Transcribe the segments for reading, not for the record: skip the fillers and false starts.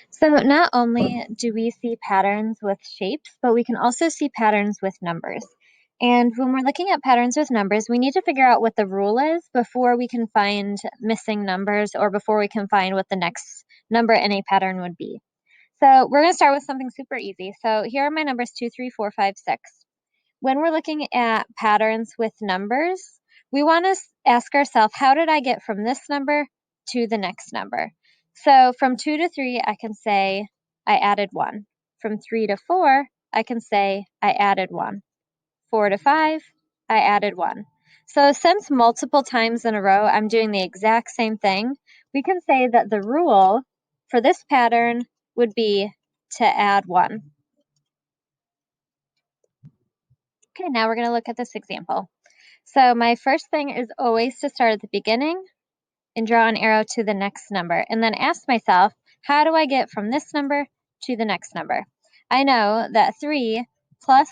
So not only do we see patterns with shapes, but we can also see patterns with numbers. And when we're looking at patterns with numbers, we need to figure out what the rule is before we can find missing numbers or before we can find what the next number in a pattern would be. So we're going to start with something super easy. So here are my numbers 2, 3, 4, 5, 6. When we're looking at patterns with numbers, we want to ask ourselves, how did I get from this number to the next number? So from 2 to 3, I can say I added 1. From 3 to 4, I can say I added 1. 4 to 5, I added 1. So since multiple times in a row I'm doing the exact same thing, we can say that the rule for this pattern would be to add 1. Okay, now we're going to look at this example. So my first thing is always to start at the beginning and draw an arrow to the next number, and then ask myself, how do I get from this number to the next number? I know that 3 plus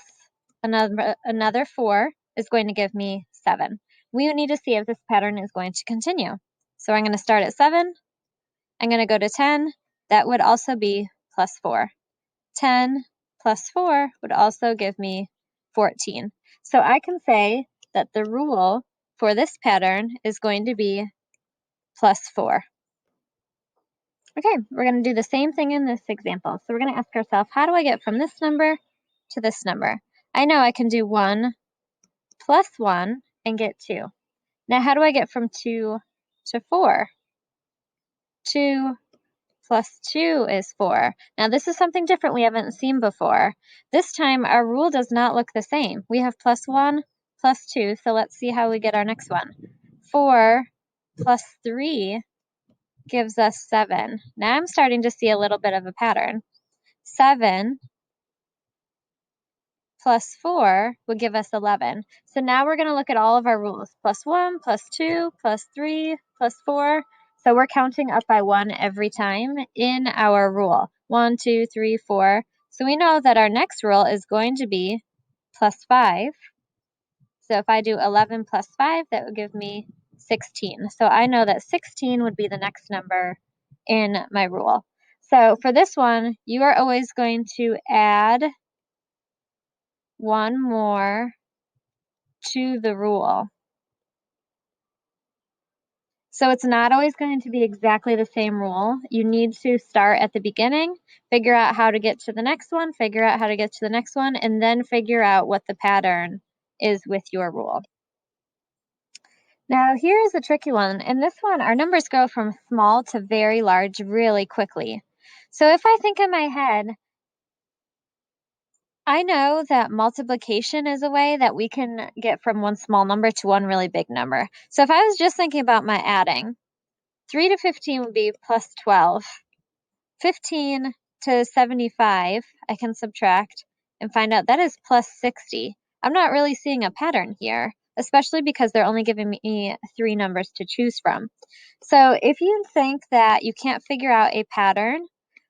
another 4 is going to give me 7. We need to see if this pattern is going to continue. So I'm going to start at 7. I'm going to go to 10. That would also be plus 4. 10 plus 4 would also give me 14. So I can say that the rule for this pattern is going to be plus 4. Okay, we're going to do the same thing in this example. So we're going to ask ourselves, how do I get from this number to this number? I know I can do 1 plus 1 and get 2. Now, how do I get from 2 to 4? 2 plus 2 is 4. Now, this is something different we haven't seen before. This time, our rule does not look the same. We have plus 1, plus 2, so let's see how we get our next one. 4 plus 3 gives us 7. Now I'm starting to see a little bit of a pattern. 7 plus 4 would give us 11. So now we're going to look at all of our rules. Plus 1, plus 2, plus 3, plus 4. So we're counting up by 1 every time in our rule. 1, 2, 3, 4. So we know that our next rule is going to be plus 5. So if I do 11 plus 5, that would give me 16. So I know that 16 would be the next number in my rule. So for this one, you are always going to add one more to the rule. So it's not always going to be exactly the same rule. You need to start at the beginning, figure out how to get to the next one, figure out how to get to the next one, and then figure out what the pattern is with your rule. Now here's a tricky one. In this one, our numbers go from small to very large really quickly. So if I think in my head, I know that multiplication is a way that we can get from one small number to one really big number. So if I was just thinking about my adding, 3 to 15 would be plus 12. 15 to 75, I can subtract and find out that is plus 60. I'm not really seeing a pattern here, especially because they're only giving me 3 numbers to choose from. So if you think that you can't figure out a pattern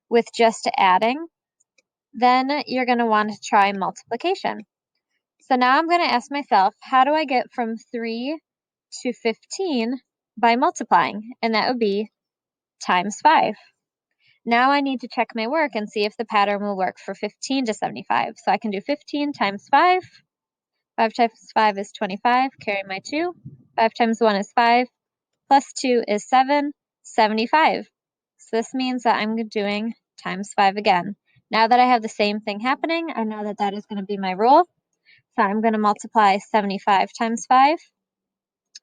with just adding, then you're going to want to try multiplication. So now I'm going to ask myself, how do I get from 3 to 15 by multiplying? And that would be times 5. Now I need to check my work and see if the pattern will work for 15 to 75. So I can do 15 times 5. 5 times 5 is 25. Carry my 2. 5 times 1 is 5. Plus 2 is 7. 75. So this means that I'm doing times 5 again. Now that I have the same thing happening, I know that that is going to be my rule. So I'm going to multiply 75 times 5.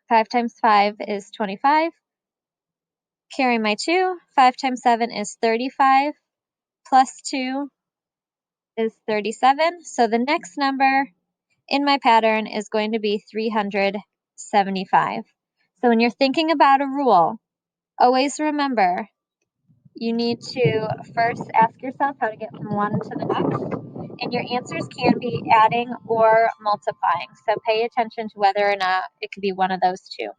5 times 5 is 25. Carry my 2. 5 times 7 is 35. Plus 2 is 37. So the next number in my pattern is going to be 375. So when you're thinking about a rule, always remember you need to first ask yourself how to get from one to the next. And your answers can be adding or multiplying. So pay attention to whether or not it could be one of those two.